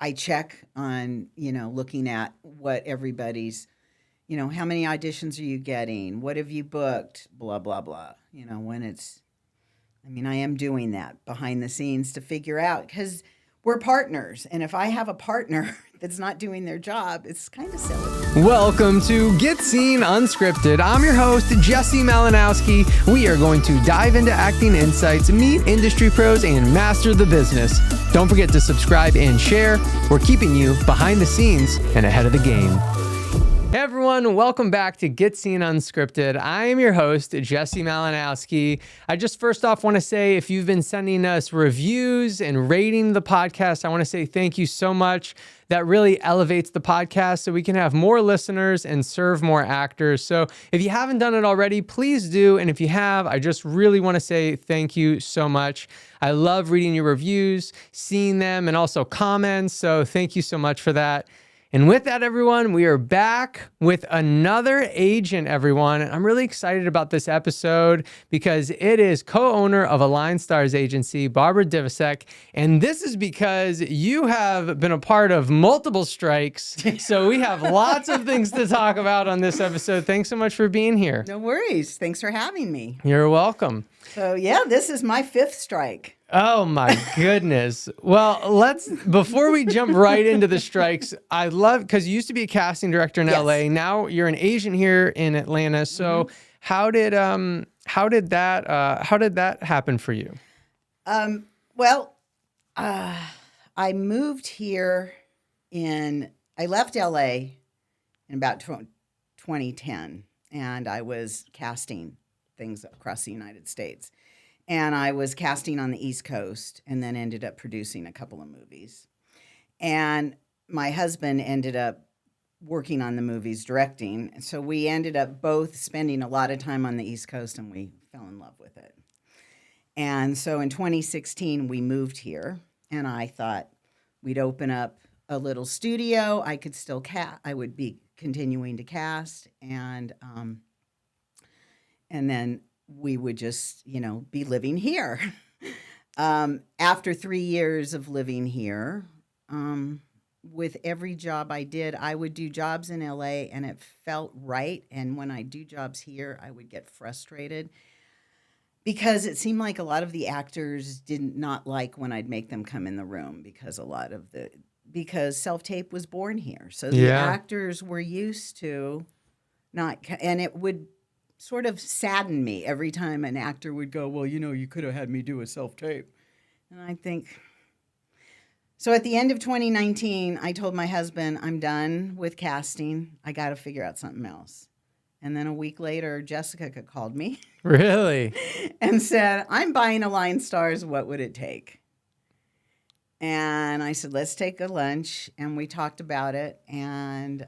I check on, looking at what everybody's, how many auditions are you getting? What have you booked? Blah, blah, blah. I am doing that behind the scenes to figure out, because we're partners. And if I have a partner that's not doing their job, it's kind of silly. Welcome to Get Scene Unscripted. I'm your host, Jesse Malinowski. We are going to dive into acting insights, meet industry pros, and master the business. Don't forget to subscribe and share. We're keeping you behind the scenes and ahead of the game. Hey everyone, welcome back to Get Scene Unscripted. I am your host, Jesse Malinowski. I just first off want to say, if you've been sending us reviews and rating the podcast, I want to say thank you so much. That really elevates the podcast so we can have more listeners and serve more actors. So if you haven't done it already, please do. And if you have, I just really want to say thank you so much. I love reading your reviews, seeing them, and also comments. So thank you so much for that. And with that, everyone, we are back with another agent, everyone. I'm really excited about this episode because it is co-owner of Align Stars agency, Barbara Divisek. And this is because you have been a part of multiple strikes. So we have lots of things to talk about on this episode. Thanks so much for being here. No worries. Thanks for having me. You're welcome. So yeah, this is my 5th strike. Oh my goodness. Well, before we jump right into the strikes, I love, because you used to be a casting director in LA. Now you're an agent here in Atlanta. So how did that happen for you? I moved here I left LA in about 2010, and I was casting things across the United States. And I was casting on the East Coast and then ended up producing a couple of movies. And my husband ended up working on the movies, directing. So we ended up both spending a lot of time on the East Coast, and we fell in love with it. And so in 2016, we moved here, and I thought we'd open up a little studio. I could still I would be continuing to cast, and then we would just, be living here. After 3 years of living here, with every job I did, I would do jobs in LA and it felt right. And when I do jobs here, I would get frustrated because it seemed like a lot of the actors did not like when I'd make them come in the room because self-tape was born here. So the actors were used to and it would sort of saddened me every time an actor would go, well, you could have had me do a self-tape. And I think, so at the end of 2019, I told my husband, I'm done with casting. I got to figure out something else. And then a week later, Jessica called me. Really? And said, I'm buying Align Stars. What would it take? And I said, let's take a lunch. And we talked about it. And,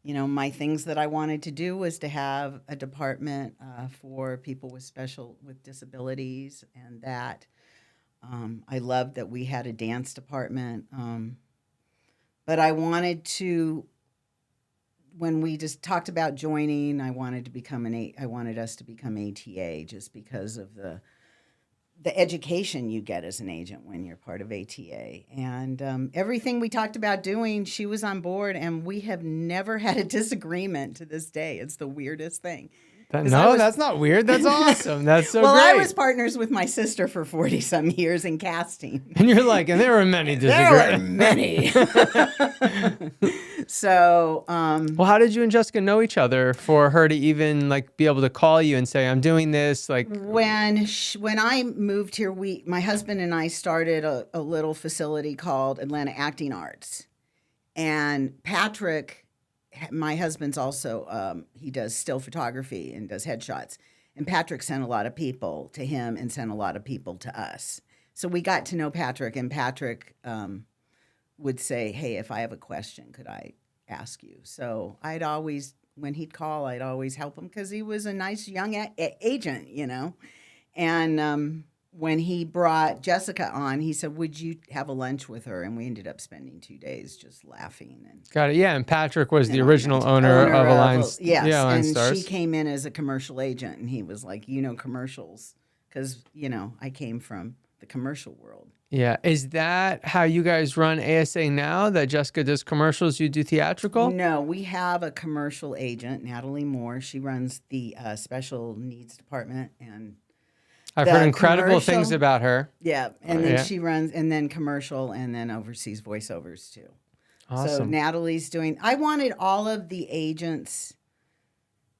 my things that I wanted to do was to have a department for people with disabilities, and that I loved that we had a dance department. But I wanted to, when we just talked about joining, I wanted us to become ATA just because of the education you get as an agent when you're part of ATA. And everything we talked about doing, she was on board, and we have never had a disagreement to this day. It's the weirdest thing. That's not weird. That's awesome. That's so great. I was partners with my sister for 40-some years in casting. And you're like, and there were many disagreements. There were many. So, well, how did you and Jessica know each other for her to even be able to call you and say, I'm doing this? When I moved here, my husband and I started a little facility called Atlanta Acting Arts. And Patrick, my husband's also, he does still photography and does headshots. And Patrick sent a lot of people to him and sent a lot of people to us. So we got to know Patrick, and Patrick would say, hey, if I have a question, could I ask you? So when he'd call, I'd always help him because he was a nice young agent, And when he brought Jessica on, he said, would you have a lunch with her? And we ended up spending 2 days just laughing. Got it. Yeah, and Patrick was the original owner of Align Stars. Yes, and she came in as a commercial agent, and he was like, commercials, because, I came from the commercial world. Yeah. Is that how you guys run ASA now? That Jessica does commercials, you do theatrical? No, we have a commercial agent, Natalie Moore. She runs the special needs department and I've the heard incredible things commercial. about her. Yeah, and then Yeah. she runs, and then commercial, and then oversees voiceovers too. So Awesome. Natalie's doing. I wanted all of the agents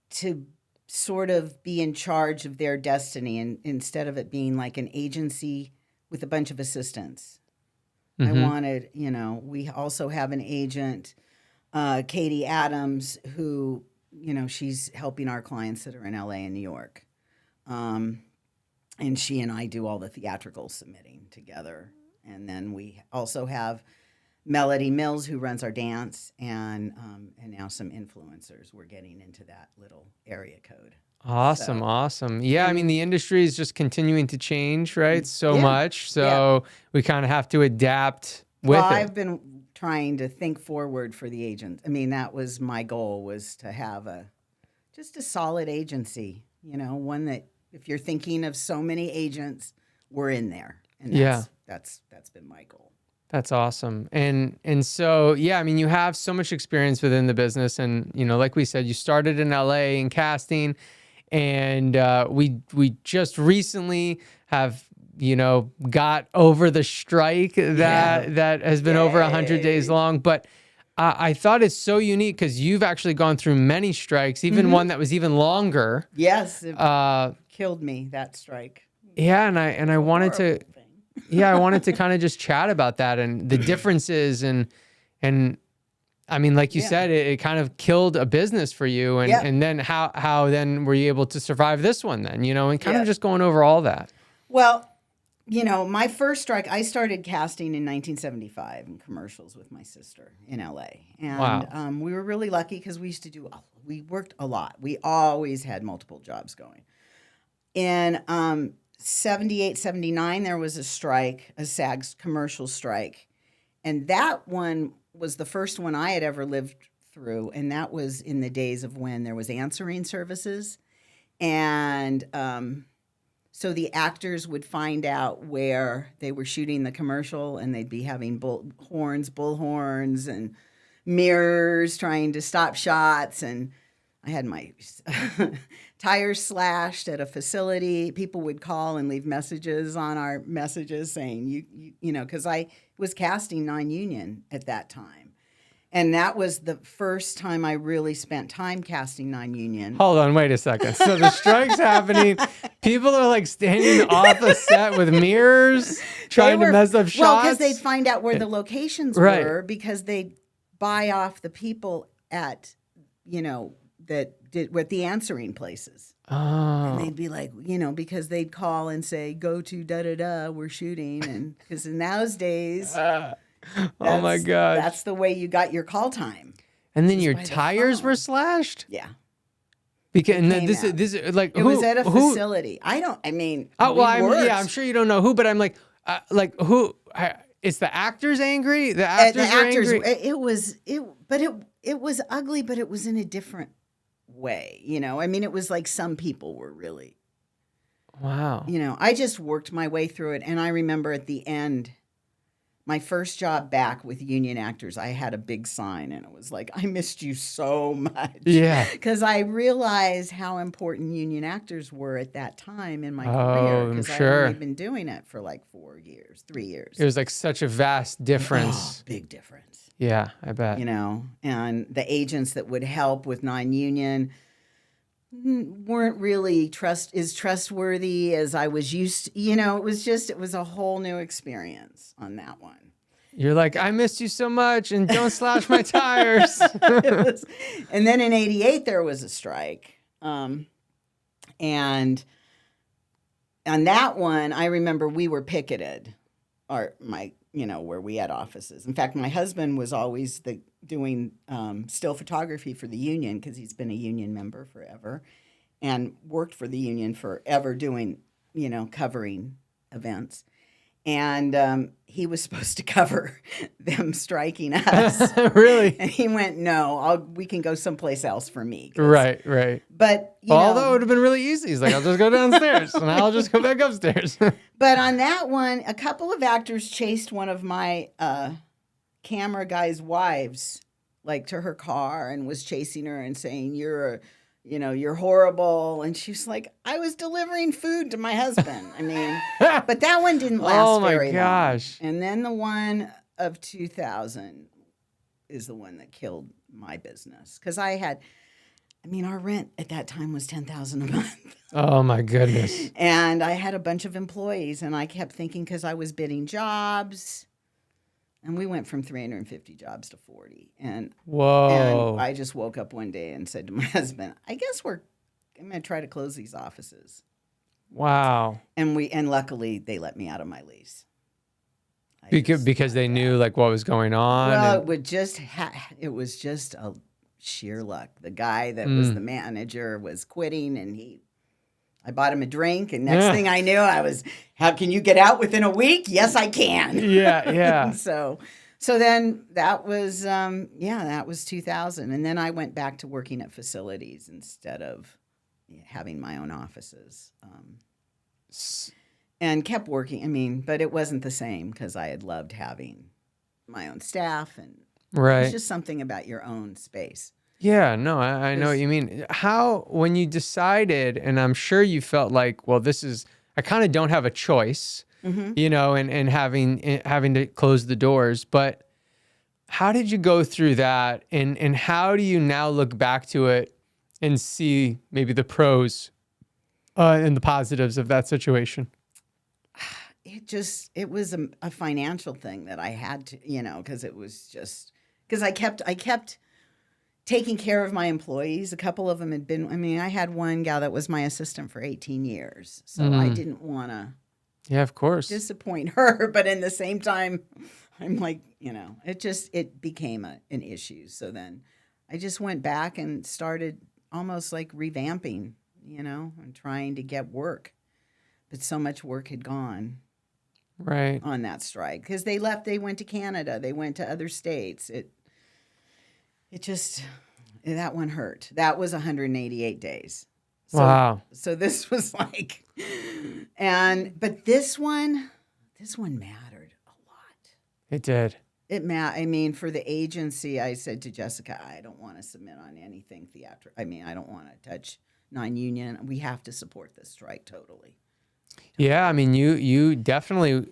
to sort of be in charge of their destiny, and instead of it being like an agency with a bunch of assistants. I wanted, we also have an agent, Katie Adams, who, she's helping our clients that are in LA and New York. And she and I do all the theatrical submitting together. And then we also have Melody Mills, who runs our dance, and now some influencers. We're getting into that little area code. Awesome. So- Awesome. Yeah. I mean, the industry is just continuing to change, right? So Yeah. much. So we kind of have to adapt with Well, it. I've been trying to think forward for the agent. I mean, that was my goal, was to have just a solid agency, one that if you're thinking of so many agents, we're in there. And that's been my goal. That's awesome. And so, yeah, I mean, you have so much experience within the business. And, like we said, you started in LA in casting. And we just recently have, got over the strike that has been over 100 days long. But I thought it's so unique because you've actually gone through many strikes, even one that was even longer. Yes, it killed me, that strike. Yeah, and I wanted to, Horrible thing. I wanted to kind of just chat about that and the differences and I mean, like you said, it kind of killed a business for you, and then how then were you able to survive this one then, and kind of just going over all that. Well, my first strike, I started casting in 1975 in commercials with my sister in LA. And we were really lucky because we worked a lot. We always had multiple jobs going. In 78, 79, there was a strike, a SAG commercial strike. And that one was the first one I had ever lived through. And that was in the days of when there was answering services. And so the actors would find out where they were shooting the commercial, and they'd be having bullhorns, and mirrors trying to stop shots. And I had my tires slashed at a facility. People would call and leave messages on our messages saying, because I was casting non-union at that time. And that was the first time I really spent time casting non-union. Hold on, wait a second. So the strike's happening. People are like standing off a set with mirrors, trying to mess up shots. Well, because they'd find out where the locations were, because they'd buy off the people at, that did with the answering places. Oh. And they'd be like, because they'd call and say, go to da-da-da, we're shooting. And because in those days... Oh my God. That's the way you got your call time. And then your tires were slashed? Yeah. Because and then this is like it was at a facility. I'm sure you don't know who, but I'm like who? Is the actors angry? The actors are angry. It was ugly, but it was in a different way. It was like some people were really. Wow. I just worked my way through it, and I remember at the end. My first job back with union actors, I had a big sign, and it was like, I missed you so much. Yeah. Because I realized how important union actors were at that time in my career. I'm sure. I'd only been doing it for like 3 years. It was like such a vast difference. Big difference. Yeah, I bet. And the agents that would help with non-union weren't really trustworthy as I was used to. It was a whole new experience on that one. You're like, I missed you so much, and don't slash my tires. And then in 88, there was a strike. And on that one, I remember we were picketed, where we had offices. In fact, my husband was always doing still photography for the union, because he's been a union member forever and worked for the union forever doing, covering events. And he was supposed to cover them striking us. Really? And he went, no, we can go someplace else for me. Right, right. But, Although it would have been really easy. He's like, I'll just go downstairs and I'll just go back upstairs. But on that one, a couple of actors chased one of my camera guy's wives, like to her car, and was chasing her and saying, you're horrible. And she was like, I was delivering food to my husband. I mean, but that one didn't last very long. Gosh. And then the one of 2000 is the one that killed my business. Because our rent at that time was $10,000 a month. Oh my goodness. And I had a bunch of employees, and I kept thinking, because I was bidding jobs, and we went from 350 jobs to 40. Whoa. And I just woke up one day and said to my husband, I guess I'm going to try to close these offices. Wow. And luckily they let me out of my lease. Because they knew like what was going on. Well, it was just a sheer luck. The guy that was the manager was quitting, and I bought him a drink, and next thing I knew, how can you get out within a week? Yes, I can. Yeah. So then that was, that was 2000. And then I went back to working at facilities instead of having my own offices. And kept working. But it wasn't the same, because I had loved having my own staff, and it's just something about your own space. Yeah, no, I know what you mean. How, when you decided, and I'm sure you felt like, well, I kind of don't have a choice, and having to close the doors, but how did you go through that? And how do you now look back to it and see maybe the pros and the positives of that situation? It was a financial thing that I had to, because I kept taking care of my employees. A couple of them had been, I had one gal that was my assistant for 18 years. So I didn't want to of course, disappoint her. But in the same time, I'm like, it became an issue. So then I just went back and started almost like revamping, and trying to get work. But so much work had gone on that strike, because they went to Canada, they went to other states. That one hurt. That was 188 days. Wow. So this was like, but this one mattered a lot. It did. For the agency, I said to Jessica, I don't want to submit on anything theatrical. I don't want to touch non-union. We have to support this strike totally. Yeah, you definitely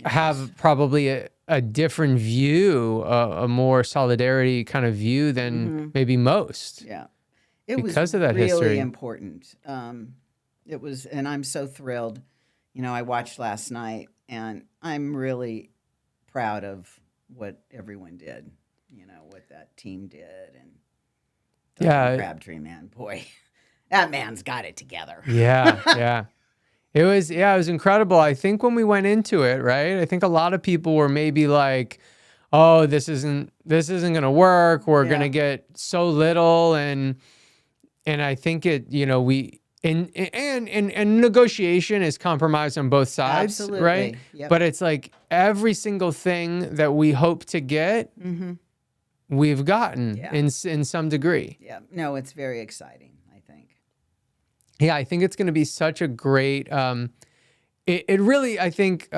have probably a different view, a more solidarity kind of view than maybe most. Yeah. Because of that really history. Important. It was, and I'm so thrilled. I watched last night, and I'm really proud of what everyone did, what that team did. And Crabtree, man, boy, that man's got it together. Yeah. It was incredible. I think when we went into it, right, I think a lot of people were maybe like, oh, this isn't going to work. We're going to get so little. And I think and negotiation is compromise on both sides, absolutely. Right? Yep. But it's like every single thing that we hope to get, we've gotten in some degree. Yeah. No, it's very exciting, I think. Yeah, I think it's going to be such a great, it really, I think,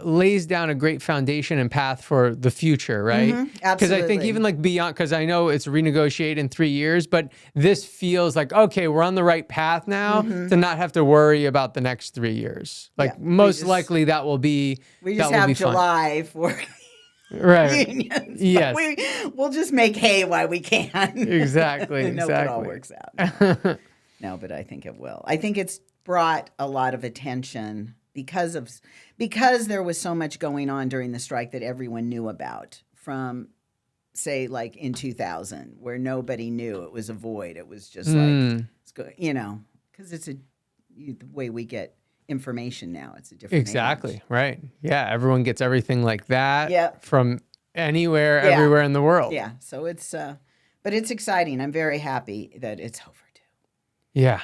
lays down a great foundation and path for the future, right? Absolutely. Because I think even like beyond, because I know it's renegotiated in 3 years, but this feels like, okay, we're on the right path now to not have to worry about the next 3 years. Like most likely that will be We just have July for unions. Yes. We'll just make hay while we can. Exactly. And hope it all works out. No, but I think it will. I think it's brought a lot of attention because there was so much going on during the strike that everyone knew about, from, say, like in 2000, where nobody knew. It was a void. It was just like, because it's the way we get information now. It's a different Exactly. age. Right. Yeah. Everyone gets everything like that from anywhere, everywhere in the world. Yeah. So it's, but it's exciting. I'm very happy that it's overdue. Yeah.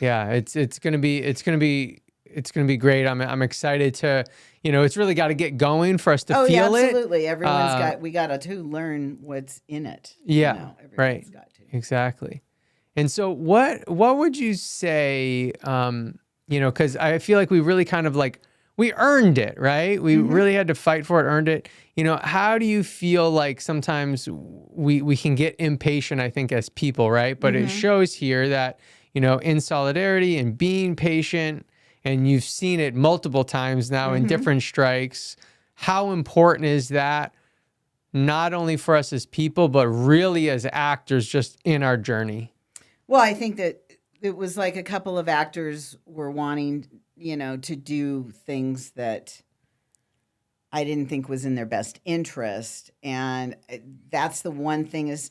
Yeah. It's going to be it's going to be great. I'm excited to, it's really got to get going for us to Oh, yeah, feel it. absolutely. We got to learn what's in it. Yeah, Everyone's got to. Exactly. And so what would you say, because I feel like we really kind of like, we earned it, right? We really had to fight for it, earned it. How do you feel like sometimes we can get impatient, I think, as people, right? But it shows here that, in solidarity and being patient, and you've seen it multiple times now in different strikes, how important is that, not only for us as people, but really as actors just in our journey? Well, I think that it was like a couple of actors were wanting, to do things that I didn't think was in their best interest. And that's the one thing is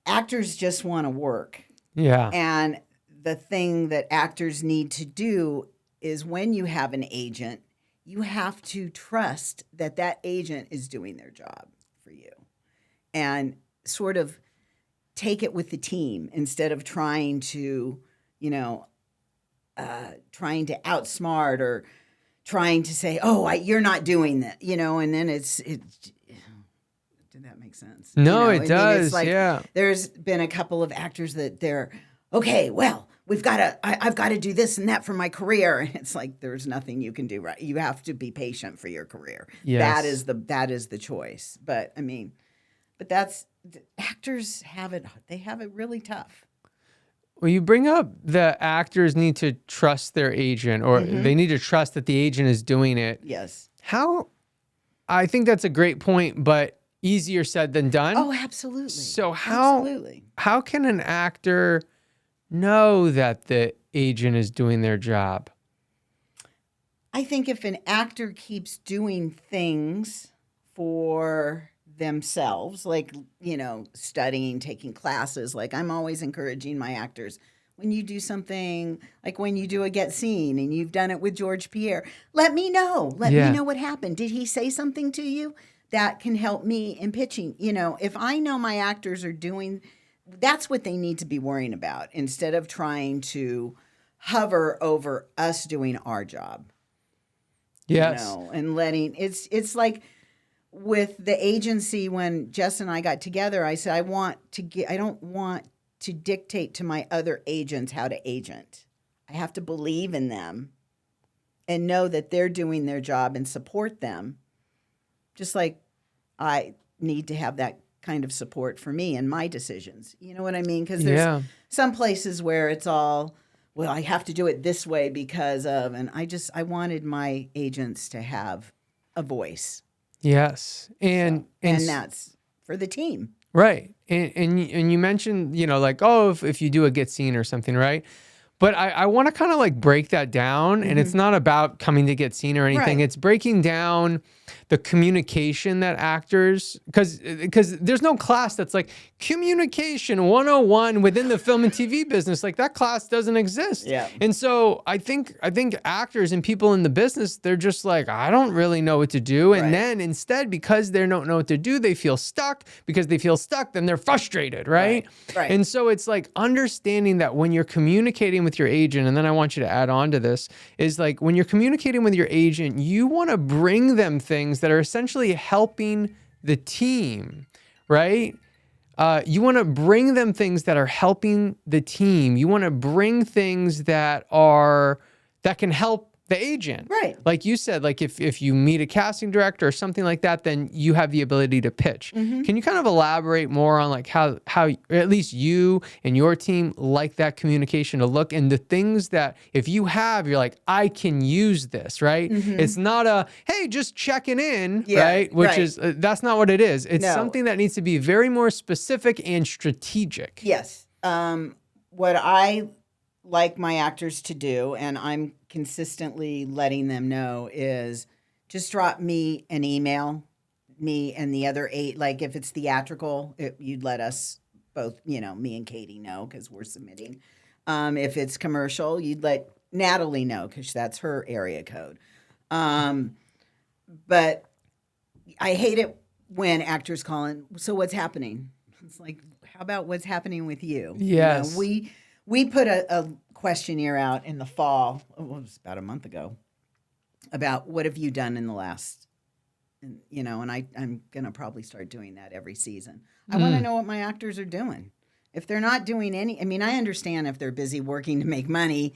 actors just want to work. Yeah. And the thing that actors need to do is when you have an agent, you have to trust that that agent is doing their job for you and sort of take it with the team instead of trying to, trying to outsmart or trying to say, oh, you're not doing that, and then did that make sense? No, it does. It's like, yeah. There's been a couple of actors that they're, okay, well, I've got to do this and that for my career. And it's like, there's nothing you can do, right? You have to be patient for your career. Yes. That is the choice. But actors they have it really tough. Well, you bring up the actors need to trust their agent, or they need to trust that the agent is doing it. Yes. I think that's a great point, but easier said than done. Oh, absolutely. So how can an actor know that the agent is doing their job? I think if an actor keeps doing things for themselves, like, studying, taking classes, like I'm always encouraging my actors, when you do something, like when you do a get scene and you've done it with George Pierre, let me know. Let me know what happened. Did he say something to you that can help me in pitching? If I know my actors are doing, that's what they need to be worrying about instead of trying to hover over us doing our job. Yes. And letting, it's like, with the agency, when Jess and I got together, I said, I don't want to dictate to my other agents how to agent. I have to believe in them and know that they're doing their job and support them. Just like I need to have that kind of support for me and my decisions. You know what I mean? Because there's some places where it's all, well, I have to do it this way because of, and I wanted my agents to have a voice. Yes. And that's for the team. Right. And you mentioned, like, oh, if you do a get scene or something, right? But I want to kind of like break that down. And it's not about coming to get seen or anything. Right. It's breaking down the communication that actors, because there's no class that's like communication 101 within the film and TV business. Like that class doesn't exist. Yeah. And so I think actors and people in the business, they're just like, I don't really know what to do. And then instead, because they don't know what to do, they feel stuck. Because they feel stuck, then they're frustrated, right? Right. And so it's like understanding that when you're communicating with your agent, and then I want you to add on to this, is like when you're communicating with your agent, you want to bring them things that are essentially helping the team, right? You want to bring them things that are helping the team. You want to bring things that can help the agent. Right. Like you said, like if you meet a casting director or something like that, then you have the ability to pitch. Can you kind of elaborate more on like how at least you and your team like that communication to look, and the things that if you have, you're like, I can use this, right? It's not a, hey, just checking in, right? Which is, that's not what it is. It's something that needs to be very more specific and strategic. Yes. What I like my actors to do, and I'm consistently letting them know, is just drop me an email, me and the other 8, like if it's theatrical, you'd let us both, me and Katie know because we're submitting. If it's commercial, you'd let Natalie know because that's her area code. But I hate it when actors call in, so what's happening? It's like, how about what's happening with you? Yes. We put a questionnaire out in the fall. It was about a month ago about what have you done in the last, and I'm gonna probably start doing that every season. I want to know what my actors are doing. If they're not doing any, I mean, I understand if they're busy working to make money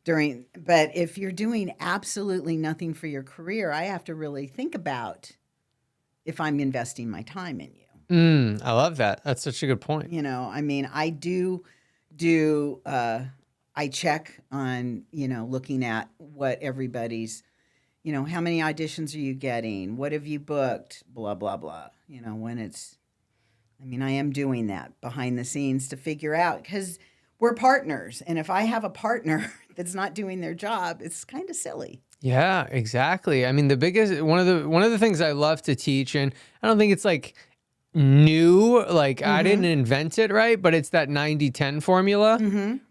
but if you're doing absolutely nothing for your career, I have to really think about if I'm investing my time in you. I love that. That's such a good point. I mean, I I check on, looking at what everybody's, how many auditions are you getting? What have you booked? Blah, blah, blah. I am doing that behind the scenes to figure out, because we're partners. And if I have a partner that's not doing their job, it's kind of silly. Yeah, exactly. I mean, one of the things I love to teach, and I don't think it's like new, like I didn't invent it, right? But it's that 90-10 formula,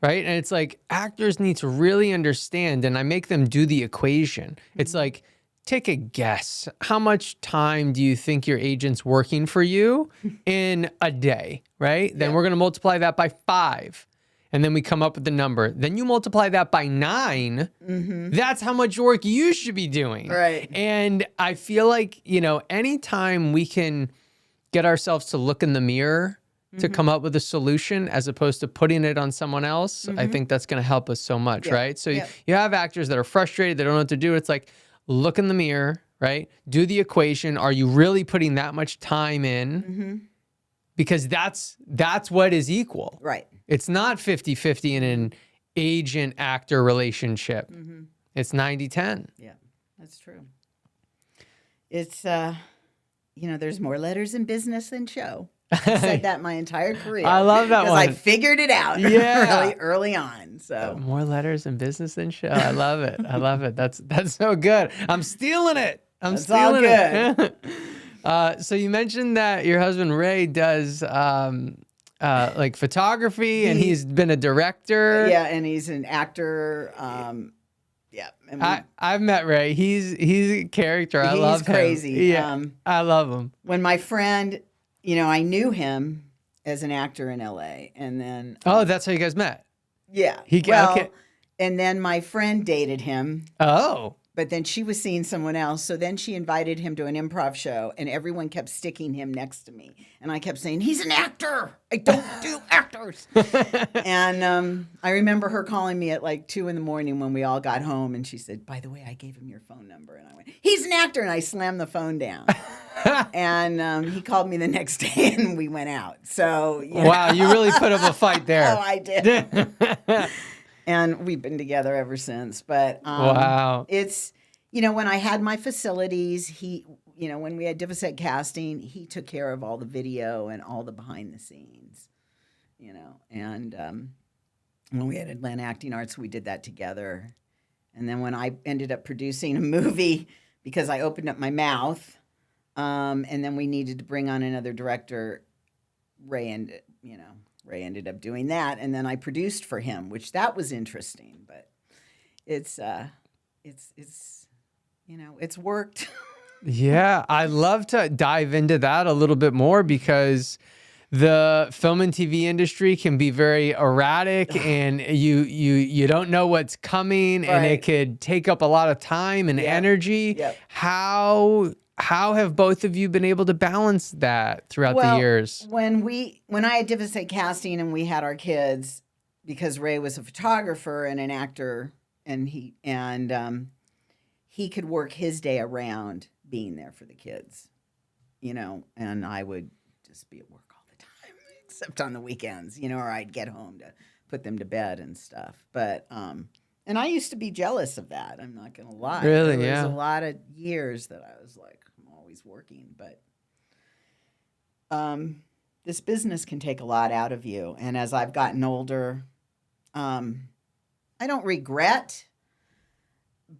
right? And it's like actors need to really understand, and I make them do the equation. It's like, take a guess. How much time do you think your agent's working for you in a day, right? Then we're going to multiply that by 5. And then we come up with the number. Then you multiply that by 9. That's how much work you should be doing. Right. And I feel like, anytime we can get ourselves to look in the mirror to come up with a solution as opposed to putting it on someone else, I think that's going to help us so much, right? So you have actors that are frustrated, they don't know what to do. It's like, look in the mirror, right? Do the equation. Are you really putting that much time in? Because that's what is equal. Right. It's not 50-50 in an agent-actor relationship. It's 90-10. Yeah, that's true. It's, there's more letters in business than show. I said that my entire career. I love that one. Because I figured it out really early on. So more letters in business than show. I love it. I love it. That's so good. I'm stealing it. I'm stealing it. So you mentioned that your husband Ray does like photography, and he's been a director. Yeah, and he's an actor. I've met Ray. He's a character. I love him. He's crazy. Yeah, I love him. When my friend, I knew him as an actor in LA, and then that's how you guys met. Yeah. And then my friend dated him. Oh. But then she was seeing someone else. So then she invited him to an improv show, and everyone kept sticking him next to me. And I kept saying, he's an actor. I don't do actors. And I remember her calling me at like 2 a.m. when we all got home. And she said, by the way, I gave him your phone number. And I went, he's an actor. And I slammed the phone down. And he called me the next day, and we went out. So wow, you really put up a fight there. Oh, I did. And we've been together ever since. But wow, it's, when I had my facilities, when we had Divisek Casting, he took care of all the video and all the behind the scenes, and when we had Atlanta Acting Arts, we did that together. And then when I ended up producing a movie, because I opened up my mouth, and then we needed to bring on another director, Ray ended up doing that, and then I produced for him, which that was interesting. But it's worked. Yeah, I'd love to dive into that a little bit more, because the film and TV industry can be very erratic, and you don't know what's coming, and it could take up a lot of time and energy. Yep. How have both of you been able to balance that throughout the years? When I had Divisek Casting and we had our kids, because Ray was a photographer and an actor, and he could work his day around being there for the kids, and I would just be at work all the time, except on the weekends, or I'd get home to put them to bed and stuff. But and I used to be jealous of that. I'm not going to lie. Really? There Yeah. was a lot of years that I was like, I'm always working. But this business can take a lot out of you. And as I've gotten older, I don't regret,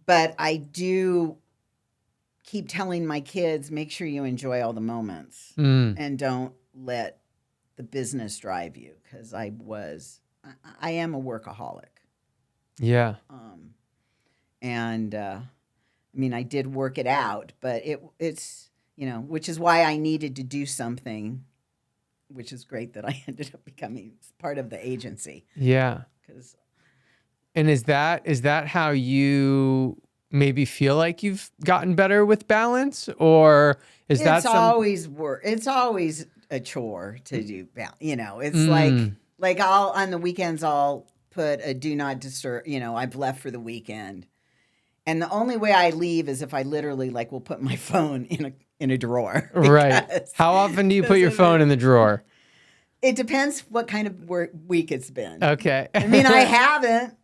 but I do keep telling my kids, make sure you enjoy all the moments and don't let the business drive you. Because I am a workaholic. Yeah. I did work it out, but it's, which is why I needed to do something, which is great that I ended up becoming part of the agency. Yeah. Because And is that how you maybe feel like you've gotten better with balance, or is that always work? It's always a chore to do. It's Mm. like I'll on the weekends I'll put a do not disturb. I've left for the weekend, and the only way I leave is if I literally will put my phone in a drawer. Right. How often do you put your phone in the drawer? It depends what kind of week it's been. Okay. I mean, I haven't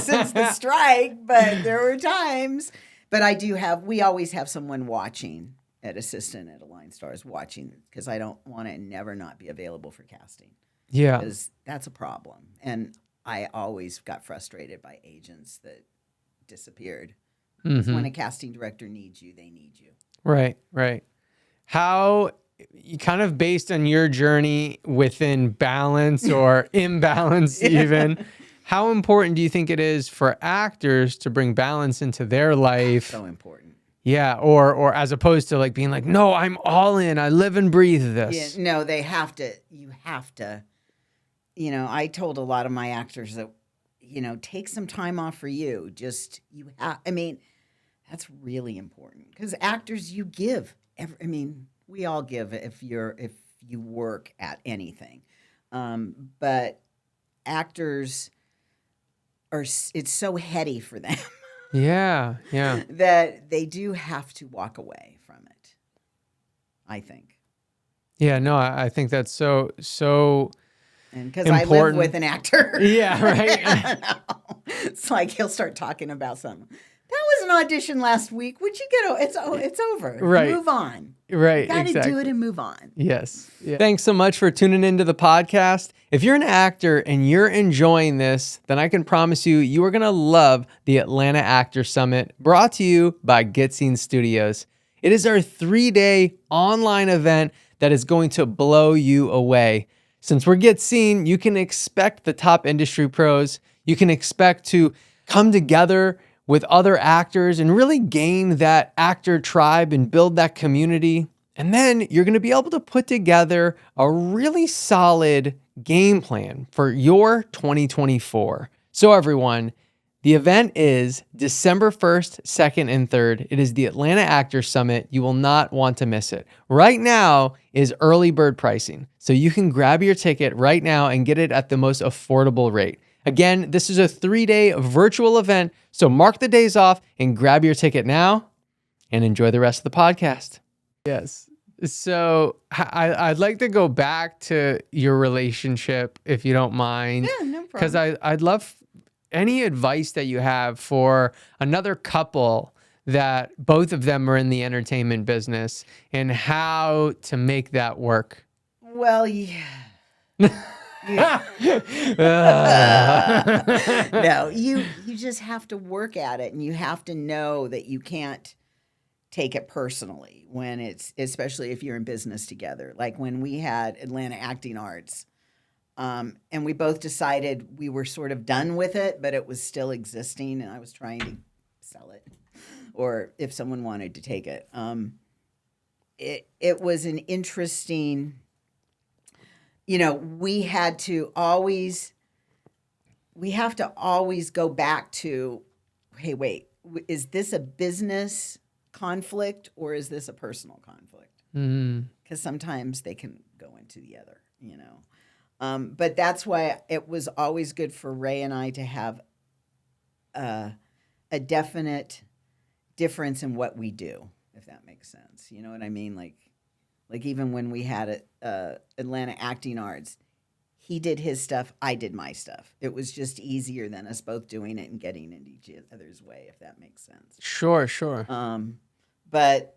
since the strike, but there were times. But we always have someone watching at assistant at Align Stars watching, because I don't want to never not be available for casting. Yeah. Because that's a problem. And I always got frustrated by agents that disappeared. Because when a casting director needs you, they need you. Right, right. How, kind of based on your journey within balance or imbalance even, how important do you think it is for actors to bring balance into their life? So important. Yeah, or as opposed to being no, I'm all in. I live and breathe this. Yeah, no, they have to. You have to. I told a lot of my actors that, take some time off for you. That's really important, because actors, you give. We all give if you work at anything, but actors it's so heady for them. Yeah, yeah. That they do have to walk away from it, I think. Yeah, no, I think that's so and because I live with an actor. Yeah, right. It's like he'll start talking about something. That was an audition last week. Would you get it's over. Right. Move on. Right, You gotta exactly. do it and move on. Yes. Yeah. Thanks so much for tuning into the podcast. If you're an actor and you're enjoying this, then I can promise you are going to love the Atlanta Actor Summit, brought to you by Get Scene Studios. It is our 3-day online event that is going to blow you away. Since we're Get Scene, you can expect the top industry pros. You can expect to come together with other actors and really gain that actor tribe and build that community. And then you're going to be able to put together a really solid game plan for your 2024. So everyone, the event is December 1st, 2nd, and 3rd. It is the Atlanta Actor Summit. You will not want to miss it. Right now is early bird pricing, so you can grab your ticket right now and get it at the most affordable rate. Again, this is a 3-day virtual event, so mark the days off and grab your ticket now and enjoy the rest of the podcast. Yes. So I'd like to go back to your relationship, if you don't mind. Yeah, no problem. Because I'd love any advice that you have for another couple that both of them are in the entertainment business and how to make that work. Well, yeah. No, you just have to work at it, and you have to know that you can't take it personally when especially if you're in business together. Like when we had Atlanta Acting Arts, and we both decided we were sort of done with it, but it was still existing, and I was trying to sell it, or if someone wanted to take it. It was an interesting. We have to always go back to, hey, wait, is this a business conflict or is this a personal conflict? Because sometimes they can go into the other, But that's why it was always good for Ray and I to have a definite difference in what we do, if that makes sense. You know what I mean? Like even when we had Atlanta Acting Arts, he did his stuff, I did my stuff. It was just easier than us both doing it and getting into each other's way, if that makes sense. Sure. But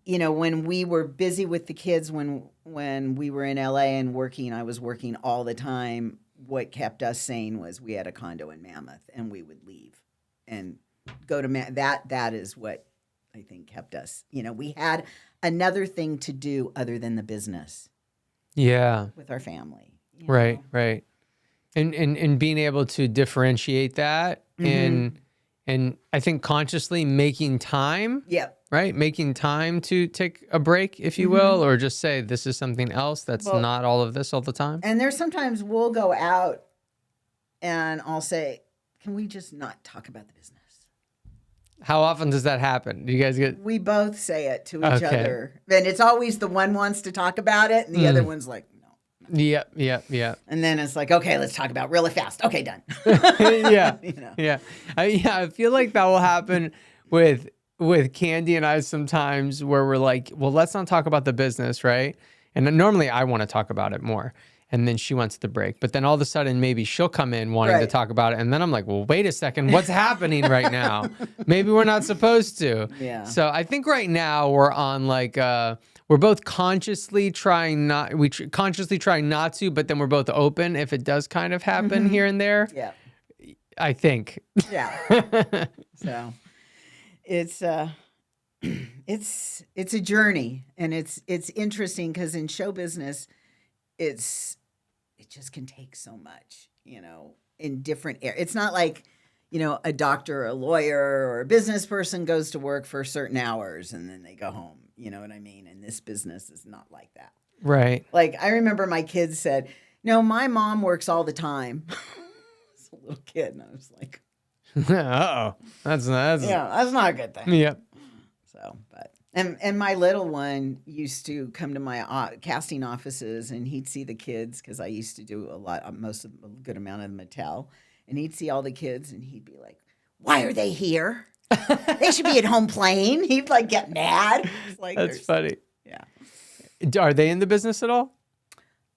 when we were busy with the kids, when we were in LA and working, I was working all the time. What kept us sane was we had a condo in Mammoth, and we would leave and go to that is what I think kept us. We had another thing to do other than the business. Yeah. With our family. Right. And being able to differentiate that and I think consciously making time. Yep. Right? Making time to take a break, if you will, or just say this is something else that's not all of this all the time. And there's sometimes we'll go out and I'll say, can we just not talk about the business? How often does that happen? Do you guys get? We both say it to each Okay. other. And it's always the one wants to talk about it and the other one's like, no. Yeah. And then it's like, okay, let's talk about it really fast. Okay, done. Yeah. You know? Yeah. I feel like that will happen with Candy and I sometimes, where we're like, well, let's not talk about the business, right? And then normally I want to talk about it more. And then she wants the break. But then all of a sudden, maybe she'll come in wanting to Right. talk about it. And then I'm like, well, wait a second. What's happening right now? Maybe we're not supposed to. Yeah. So I think right now we're on like, we're both consciously trying not to, but then we're both open if it does kind of happen here and there. Yeah. I think. Yeah. So it's a journey, and it's interesting because in show business, it just can take so much, in different areas. It's not like, a doctor or a lawyer or a business person goes to work for certain hours and then they go home. You know what I mean? And this business is not like that. Right. Like, I remember my kids said, no, my mom works all the time. As a little kid, and I was like, Uh-oh. That's yeah, that's not a good thing. Yep. So, but and my little one used to come to my casting offices, and he'd see the kids because I used to do a good amount of the Mattel, and he'd see all the kids, and he'd be like, "Why are they here? They should be at home playing." He'd like get mad. It's like, That's funny. Yeah. Are they in the business at all?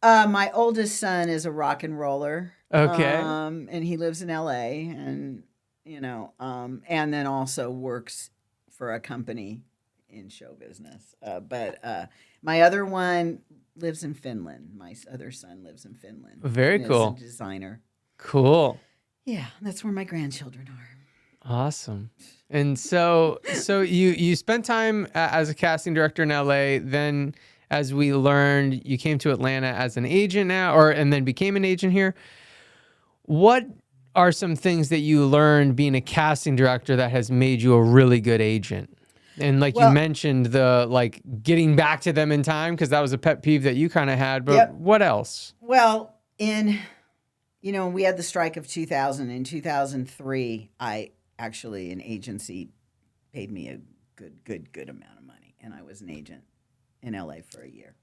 My oldest son is a rock and roller. Okay. And he lives in LA, and and then also works for a company in show business. But my other one lives in Finland. My other son lives in Finland. Very and cool. Is a designer. Cool. Yeah, that's where my grandchildren are. Awesome. And so you spent time as a casting director in LA. Then, as we learned, you came to Atlanta as an agent and then became an agent here. What are some things that you learned being a casting director that has made you a really good agent? And you mentioned the getting back to them in time, because that was a pet peeve that you kind of had. But Yep. What else? Well, we had the strike of 2000. In 2003, an agency paid me a good amount of money, and I was an agent in LA for a year.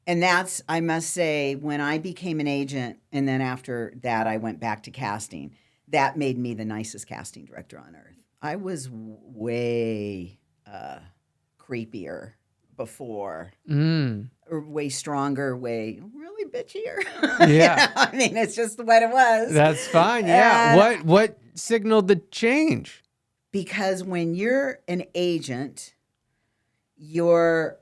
And that's, I must say, when I became an agent, and then after that I went back to casting, that made me the nicest casting director on earth. I was way creepier before, or way stronger, way really bitchier. Yeah. I mean, it's just what it was. That's fine. Yeah. What signaled the change? Because when you're an agent, you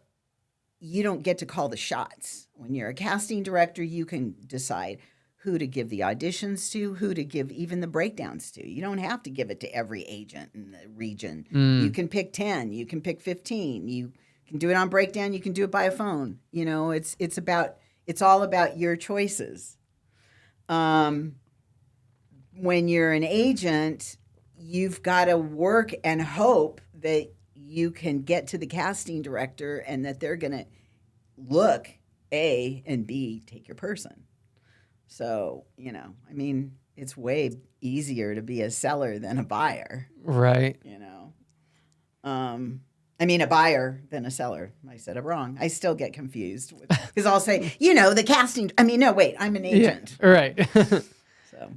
don't get to call the shots. When you're a casting director, you can decide who to give the auditions to, who to give even the breakdowns to. You don't have to give it to every agent in the region. You can pick 10, you can pick 15. You can do it on breakdown, you can do it by a phone. It's all about your choices. When you're an agent, you've got to work and hope that you can get to the casting director and that they're going to look, A, and B, take your person. So, it's way easier to be a seller than a buyer. Right. A buyer than a seller. I said it wrong. I still get confused because I'll say, the casting. No, wait, I'm an agent. Yeah, right. So,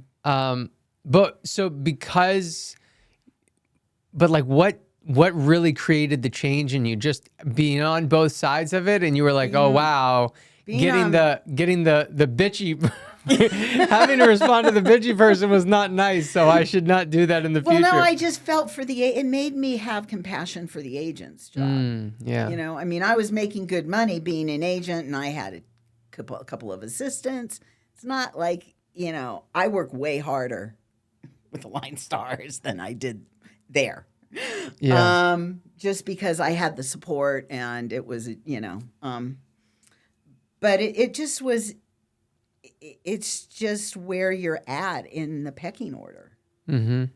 what really created the change in you? Just being on both sides of it, and you were like, oh wow, getting the bitchy. Having to respond to the bitchy person was not nice, so I should not do that in the future. Well, no, I just felt it made me have compassion for the agent's job. Yeah. I was making good money being an agent, and I had a couple of assistants. It's not like, I work way harder with the line stars than I did there. Yeah. Just because I had the support, and it was, but it just was. It's just where you're at in the pecking order. Mm-hmm.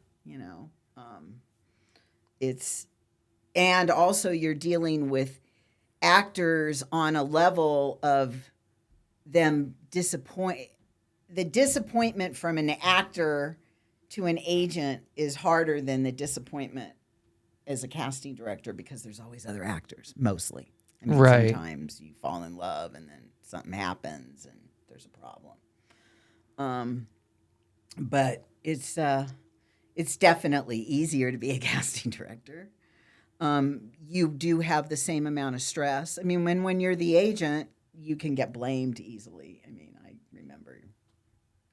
And also you're dealing with actors on a level of them the disappointment from an actor to an agent is harder than the disappointment as a casting director, because there's always other actors, mostly. I mean, Right. sometimes you fall in love and then something happens and there's a problem. But it's definitely easier to be a casting director. You do have the same amount of stress. I mean, when you're the agent, you can get blamed easily. I mean, I remember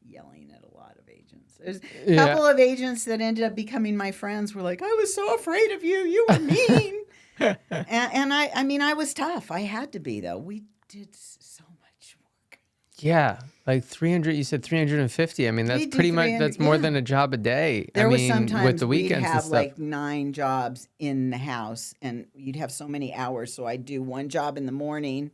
yelling at a lot of agents. There's a couple of agents that ended up becoming my friends were like, I was so afraid of you. You were mean. and I mean, I was tough. I had to be, though. We did so much work. Yeah. Like 300, you said 350. I mean, that's do pretty much, that's more yeah. than a job a day. There I was mean, sometimes with the we'd weekends and have stuff. like 9 jobs in the house, and you'd have so many hours. So I'd do one job in the morning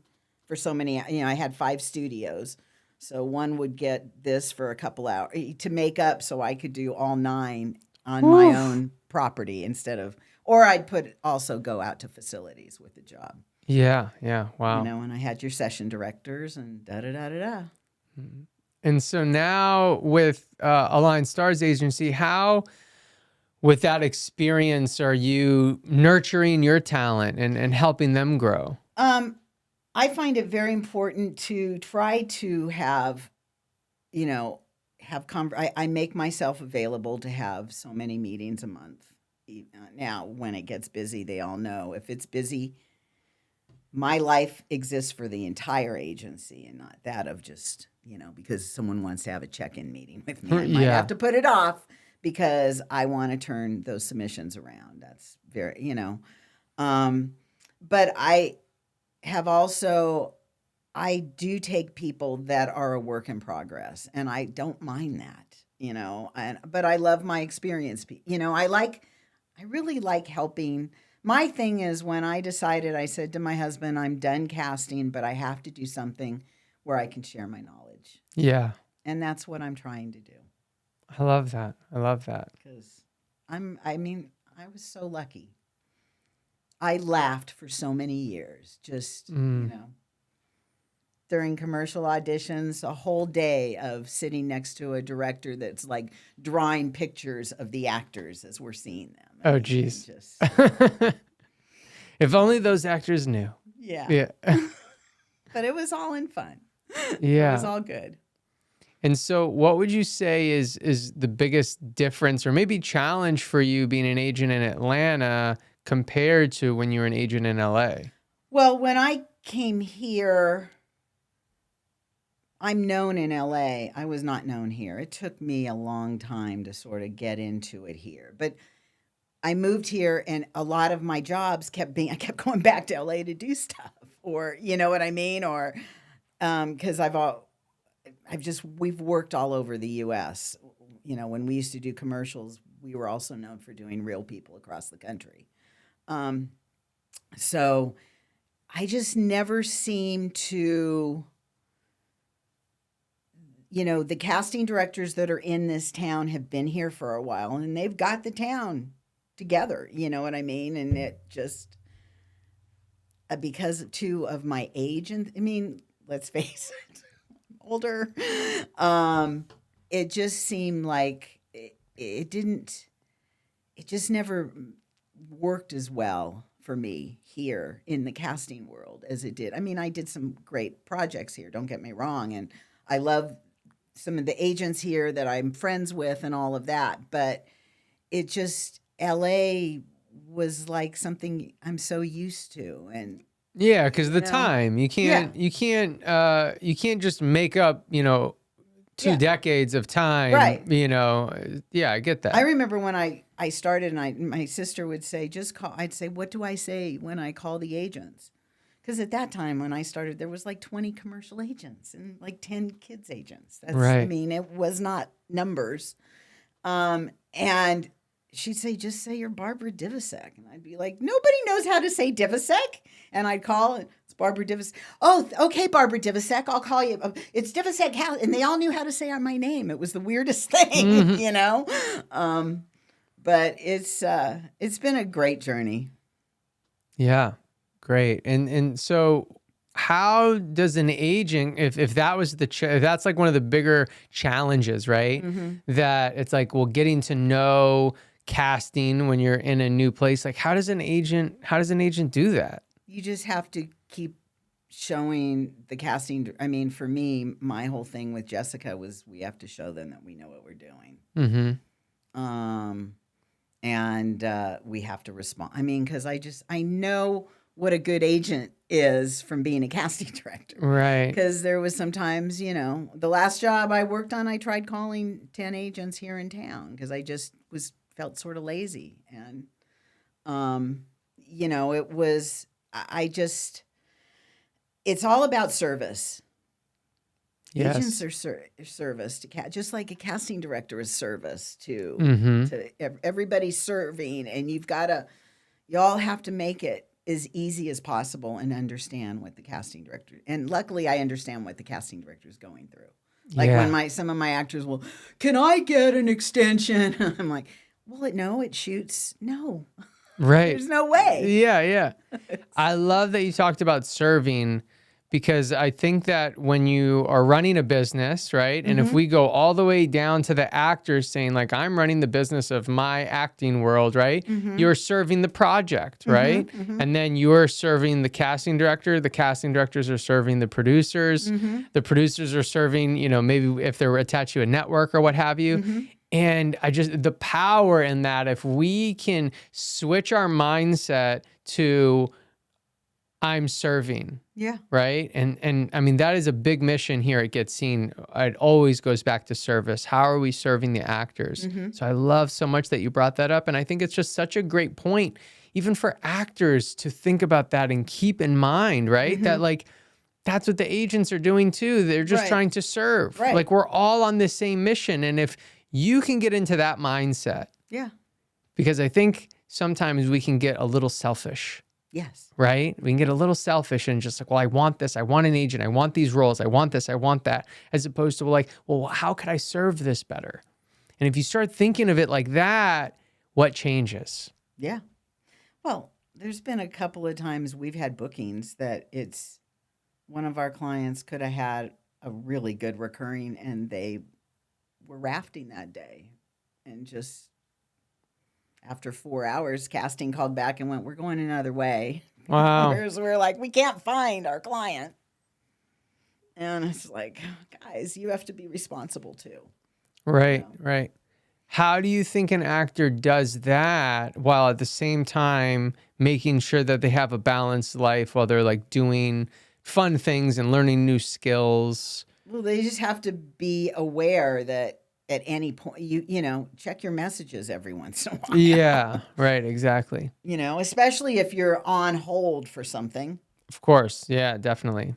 for so many, I had 5 studios. So one would get this for a couple hours to make up so I could do all 9 on my own property instead of, or I'd also go out to facilities with the job. Yeah. Yeah. Wow. And I had your session directors and da-da-da-da-da. And so now with Aligned Stars Agency, how, with that experience, are you nurturing your talent and helping them grow? I find it very important to try to have, I make myself available to have so many meetings a month. Now, when it gets busy, they all know. If it's busy, my life exists for the entire agency and not that of just, because someone wants to have a check-in meeting with me. I might have to put it off because I want to turn those submissions around. That's very, but I have also, I do take people that are a work in progress, and I don't mind that, but I love my experience. I really like helping. My thing is, when I decided, I said to my husband, I'm done casting, but I have to do something where I can share my knowledge. Yeah. And that's what I'm trying to do. I love that. I love that. Because I was so lucky. I laughed for so many years, just, during commercial auditions, a whole day of sitting next to a director that's like drawing pictures of the actors as we're seeing them. Oh, geez. If only those actors knew. Yeah. Yeah. But it was all in fun. Yeah. It was all good. And so what would you say is the biggest difference or maybe challenge for you being an agent in Atlanta compared to when you were an agent in LA? Well, when I came here, I'm known in LA. I was not known here. It took me a long time to sort of get into it here. But I moved here, and a lot of my jobs I kept going back to LA to do stuff, or, you know what I mean? Or, because we've worked all over the U.S. When we used to do commercials, we were also known for doing real people across the country. So I just never seem to, the casting directors that are in this town have been here for a while, and they've got the town together, you know what I mean? And it just, because too of my age, and let's face it, I'm older, it just seemed like it just never worked as well for me here in the casting world as it did. I did some great projects here, don't get me wrong, and I love some of the agents here that I'm friends with and all of that, but it just, LA was like something I'm so used to. And yeah, because the time you can't just make up, 2 decades of time, right? Yeah, I get that. I remember when I started, and my sister would say, just call. I'd say, what do I say when I call the agents? Because at that time when I started, there was like 20 commercial agents and like 10 kids agents. That's right. It was not numbers. And she'd say, just say you're Barbara Divisek. And I'd be like, nobody knows how to say Divisek. And I'd call, and it's Barbara Divisek. Oh, okay, Barbara Divisek, I'll call you. It's Divisek. And they all knew how to say my name. It was the weirdest thing, But it's been a great journey. Yeah, great. And so how does an agent, if that was if that's like one of the bigger challenges, right? That it's like, well, getting to know casting when you're in a new place, like how does an agent do that? You just have to keep showing the casting. I mean, for me, my whole thing with Jessica was we have to show them that we know what we're doing. And we have to respond. I mean, because I know what a good agent is from being a casting director. Right. Because there was sometimes, the last job I worked on, I tried calling 10 agents here in town because I just felt sort of lazy. And, it was, it's all about service. Yes. Agents are service to just like a casting director is service to everybody's serving, and y'all have to make it as easy as possible and understand what the casting director. And luckily, I understand what the casting director is going through. Like when some of my actors will, can I get an extension? I'm like, well, no, it shoots. No, right. There's no way. Yeah. I love that you talked about serving. Because I think that when you are running a business, right? And if we go all the way down to the actors saying like, I'm running the business of my acting world, right? You're serving the project, right? And then you're serving the casting director. The casting directors are serving the producers. The producers are serving, maybe if they're attached to a network or what have you. And the power in that, if we can switch our mindset to I'm serving. Yeah. Right. And I mean, that is a big mission here at Get Seen. It always goes back to service. How are we serving the actors? So I love so much that you brought that up. And I think it's just such a great point, even for actors to think about that and keep in mind, right? That like, that's what the agents are doing too. They're just trying to serve. Right. Like we're all on the same mission. And if you can get into that mindset. Yeah. Because I think sometimes we can get a little selfish. Yes. Right? We can get a little selfish and just like, well, I want this. I want an agent. I want these roles. I want this. I want that. As opposed to like, well, how could I serve this better? And if you start thinking of it like that, what changes? Yeah. Well, there's been a couple of times we've had bookings that it's one of our clients could have had a really good recurring and they were rafting that day. And just after 4 hours, casting called back and went, we're going another way. Wow. We're like, we can't find our client. And it's like, guys, you have to be responsible too. Right, right. How do you think an actor does that while at the same time making sure that they have a balanced life while they're like doing fun things and learning new skills? Well, they just have to be aware that at any point, you check your messages every once in a while. Yeah, right, exactly. Especially if you're on hold for something. Of course, yeah, definitely.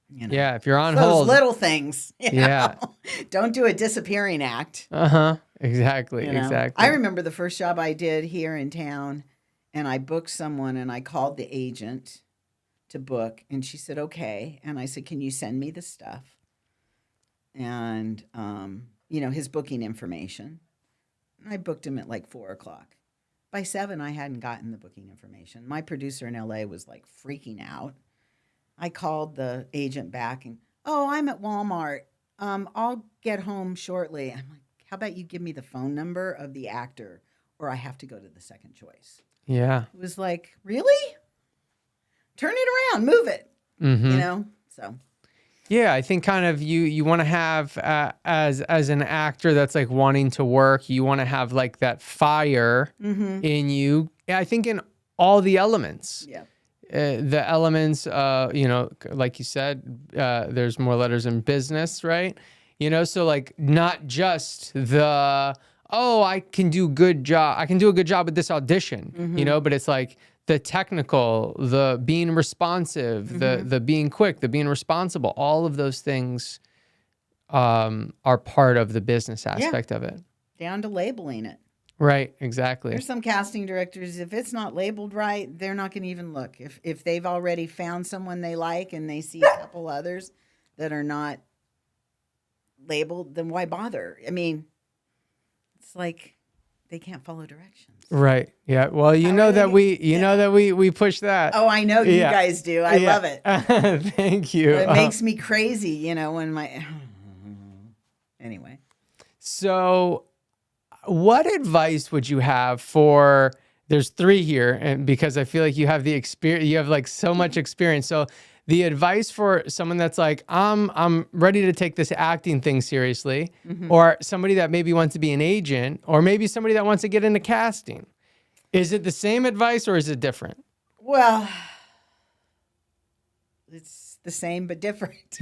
Yeah, if you're on those hold. Those little things. Yeah. Don't do a disappearing act. Exactly, exactly. I remember the first job I did here in town, and I booked someone, and I called the agent to book, and she said, okay. And I said, can you send me the stuff? And, his booking information. And I booked him at like 4:00. By 7, I hadn't gotten the booking information. My producer in LA was like freaking out. I called the agent back and, I'm at Walmart. I'll get home shortly. I'm like, how about you give me the phone number of the actor or I have to go to the second choice? Yeah. It was like, really? Turn it around, move it, so. Yeah, I think kind of you want to have as an actor that's like wanting to work, you want to have like that fire in you. I think in all the elements. Yeah. The elements, like you said, there's more letters in business, right? So like not just I can do a good job with this audition, but it's like the technical, the being responsive, the being quick, the being responsible, all of those things are part of the business aspect of it. Down to labeling it. Right, exactly. There's some casting directors, if it's not labeled right, they're not going to even look. If they've already found someone they like and they see a couple others that are not labeled, then why bother? I mean, it's like they can't follow directions. Right. Yeah. Well, you know that we push that. Oh, I know you guys do. I love it. Thank you. It makes me crazy, when my anyway. So, what advice would you have for? There's 3 here, and because I feel like you have the experience, you have like so much experience. So, the advice for someone that's like, I'm ready to take this acting thing seriously, or somebody that maybe wants to be an agent, or maybe somebody that wants to get into casting. Is it the same advice or is it different? Well, it's the same but different.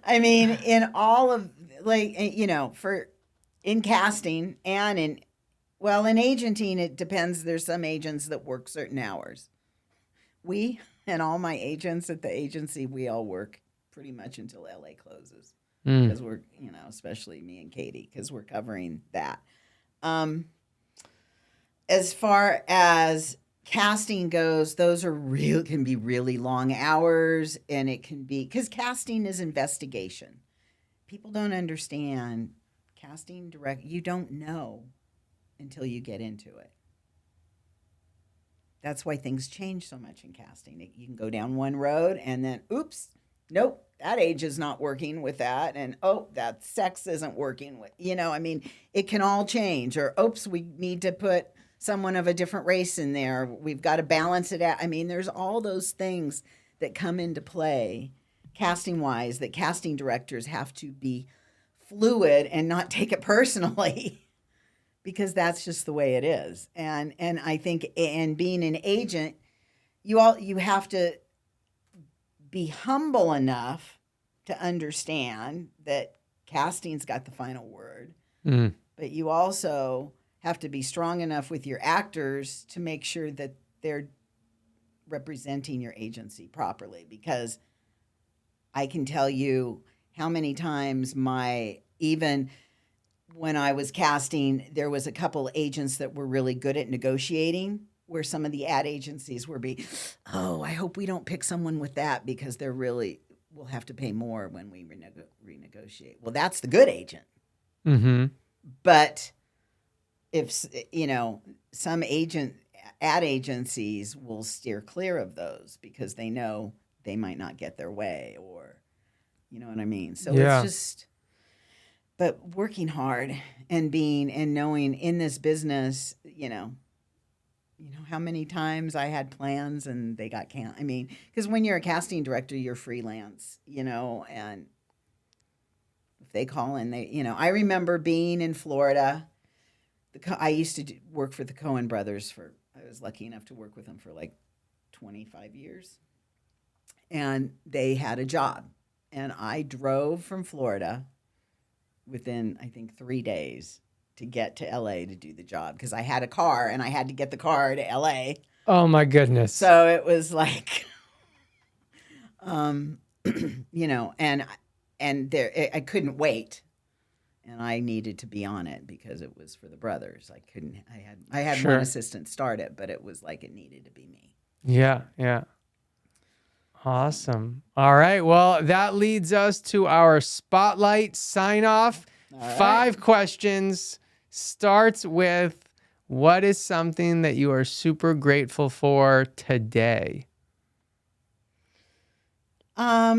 I mean, in all of in casting and in agenting, it depends. There's some agents that work certain hours. We and all my agents at the agency, we all work pretty much until LA closes because we're, especially me and Katie, because we're covering that. As far as casting goes, those can be really long hours, and it can be because casting is investigation. People don't understand casting you don't know until you get into it. That's why things change so much in casting. You can go down one road and then, oops, nope, that age is not working with that. And, that sex isn't working with, it can all change. Or, oops, we need to put someone of a different race in there. We've got to balance it out. I mean, there's all those things that come into play casting-wise that casting directors have to be fluid and not take it personally. Because that's just the way it is. And I think, and being an agent, you have to be humble enough to understand that casting's got the final word. But you also have to be strong enough with your actors to make sure that they're representing your agency properly. Because I can tell you how many times when I was casting, there was a couple agents that were really good at negotiating, where some of the ad agencies I hope we don't pick someone with that because we'll have to pay more when we renegotiate. Well, that's the good agent. Mm-hmm. But if, some ad agencies will steer clear of those because they know they might not get their way, or, you know what I mean? So it's just... But working hard and knowing in this business, how many times I had plans and they got canceled. I mean, because when you're a casting director, you're freelance, and if they call in, I remember being in Florida. I used to work for the Coen brothers I was lucky enough to work with them for like 25 years. And they had a job. And I drove from Florida within, I think, 3 days to get to LA to do the job because I had a car and I had to get the car to LA. Oh my goodness. So it was like, and there, I couldn't wait and I needed to be on it because it was for the brothers. I had one assistant start it, but it was like it needed to be me. Yeah. Yeah. Awesome. All right. Well, that leads us to our spotlight sign off. Right. 5 questions. Starts with, what is something that you are super grateful for today? That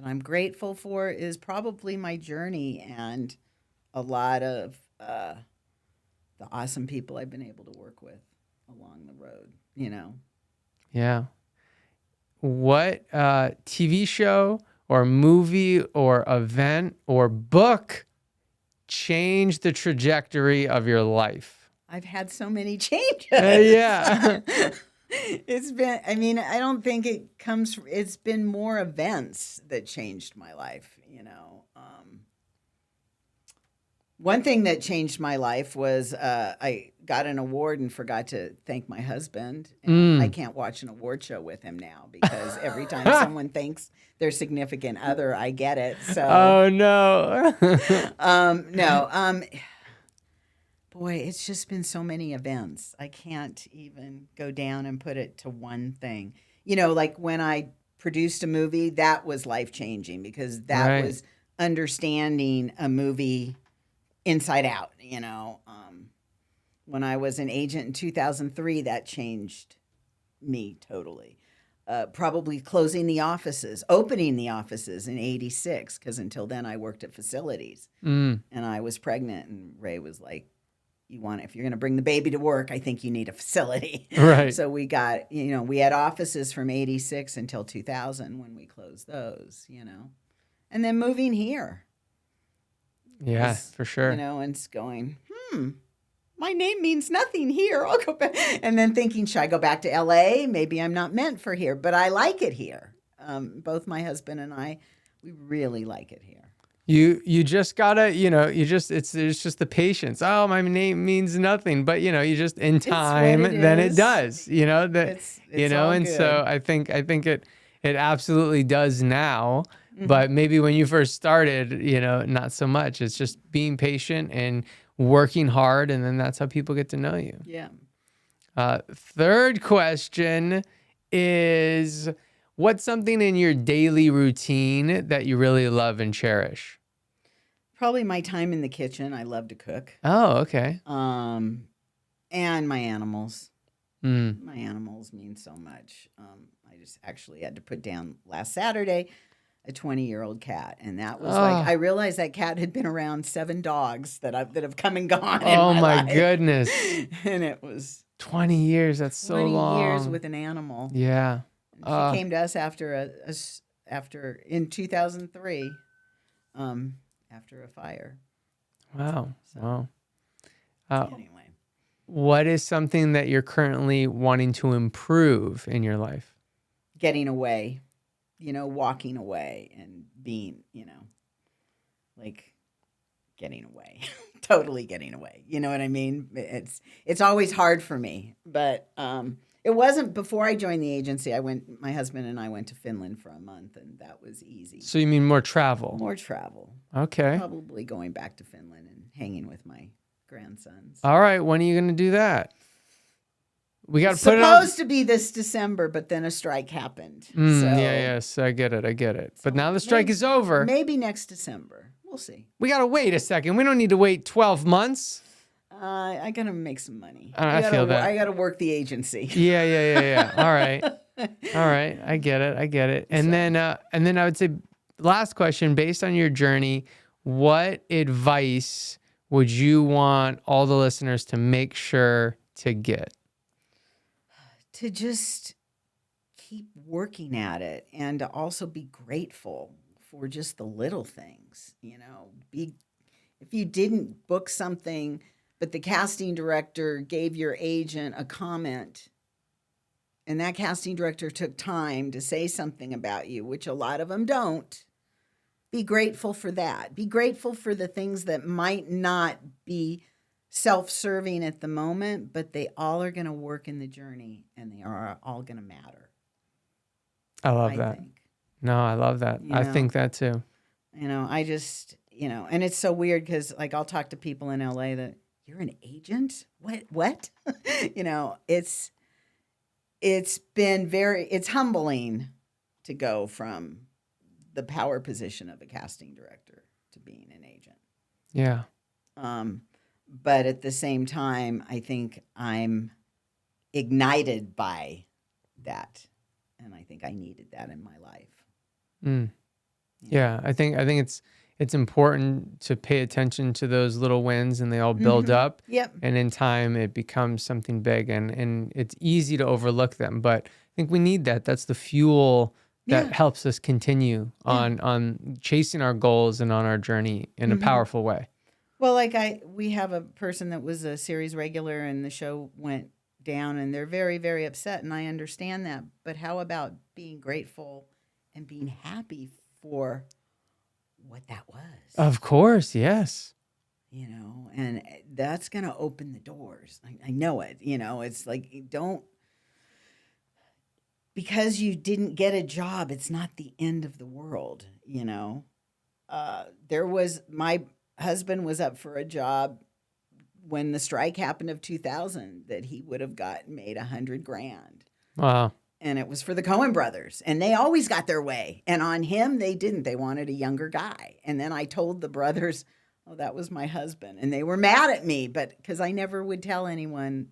I'm grateful for is probably my journey and a lot of the awesome people I've been able to work with along the road, Yeah. What TV show or movie or event or book changed the trajectory of your life? I've had so many changes. Yeah. It's been, I don't think it's been more events that changed my life, One thing that changed my life was I got an award and forgot to thank my husband. And I can't watch an award show with him now because every time someone thanks their significant other, I get it. So. Oh, no. No. Boy, it's just been so many events. I can't even go down and put it to one thing. Like when I produced a movie, that was life-changing because that was understanding a movie inside out, you know. When I was an agent in 2003, that changed me totally. Probably closing the offices, opening the offices in 86, because until then I worked at facilities. And I was pregnant, and Ray was like, if you're going to bring the baby to work, I think you need a facility. Right. So we got, we had offices from 86 until 2000 when we closed those, and then moving here. Yeah, for sure. And it's going, my name means nothing here. I'll go back. And then thinking, should I go back to LA? Maybe I'm not meant for here, but I like it here. Both my husband and I, we really like it here. You just gotta, it's just the patience. Oh, my name means nothing, but you just in time, then it does, it's and good. So I think it absolutely does now, but maybe when you first started, not so much. It's just being patient and working hard, and then that's how people get to know you. Yeah. Third question is, what's something in your daily routine that you really love and cherish? Probably my time in the kitchen. I love to cook. Oh, okay. And my animals. My animals mean so much. I just actually had to put down last Saturday a 20-year-old cat, and that was like, I realized that cat had been around 7 dogs that have come and gone. Oh my life. goodness! And it was 20 years. That's so long. 20 years with an animal. Yeah. She came to us after in 2003, after a fire. Wow. So, Wow. Anyway, what is something that you're currently wanting to improve in your life? getting away, walking away and being, like getting away, totally getting away. You know what I mean? It's always hard for me, but it wasn't before I joined the agency. My husband and I went to Finland for a month, and that was easy. So you mean more travel? More travel. Okay. Probably going back to Finland and hanging with my grandsons. All right. When are you going to do that? We got to put it supposed to be this December, but then a strike happened. Yes, I get it. But now the strike is over. Maybe next December. We'll see. We got to wait a second. We don't need to wait 12 months. I got to make some money. I feel that. I got to work the agency. Yeah. All right. I get it. And then I would say, last question, based on your journey, what advice would you want all the listeners to make sure to get? To just keep working at it, and to also be grateful for just the little things. If you didn't book something, but the casting director gave your agent a comment, and that casting director took time to say something about you, which a lot of them don't, be grateful for that. Be grateful for the things that might not be self-serving at the moment, but they all are going to work in the journey, and they are all going to matter. I love that. No, I love that. I think that too. I just, and it's so weird because, like, I'll talk to people in LA that, you're an agent? What? It's been it's humbling to go from the power position of a casting director to being an agent. Yeah. But at the same time, I think I'm ignited by that, and I think I needed that in my life. Yeah, I think it's important to pay attention to those little wins, and they all build up. Yep. And in time, it becomes something big, and it's easy to overlook them. But I think we need that. That's the fuel that helps us continue on chasing our goals and on our journey in a powerful way. Well, we have a person that was a series regular, and the show went down, and they're very, very upset, and I understand that. But how about being grateful and being happy for what that was? Of course, yes. And that's going to open the doors. I know it. It's like, because you didn't get a job, it's not the end of the world. My husband was up for a job when the strike happened of 2000 that he would have made $100,000. Wow. And it was for the Coen brothers, and they always got their way. And on him, they didn't. They wanted a younger guy. And then I told the brothers, oh, that was my husband. And they were mad at me, but because I never would tell anyone,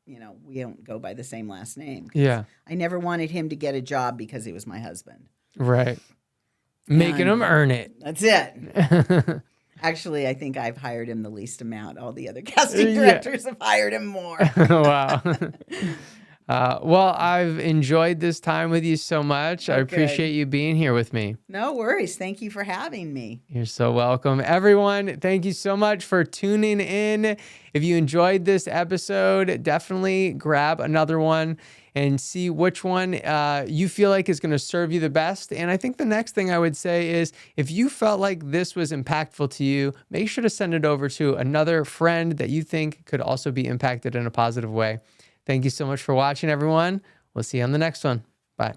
we don't go by the same last name. Yeah. I never wanted him to get a job because he was my husband. Right. Making him earn it. That's it. Actually, I think I've hired him the least amount. All the other casting directors have hired him more. Wow. Well, I've enjoyed this time with you so much. I appreciate you being here with me. No worries. Thank you for having me. You're so welcome. Everyone, thank you so much for tuning in. If you enjoyed this episode, definitely grab another one and see which one you feel like is going to serve you the best. And I think the next thing I would say is if you felt like this was impactful to you, make sure to send it over to another friend that you think could also be impacted in a positive way. Thank you so much for watching, everyone. We'll see you on the next one. Bye.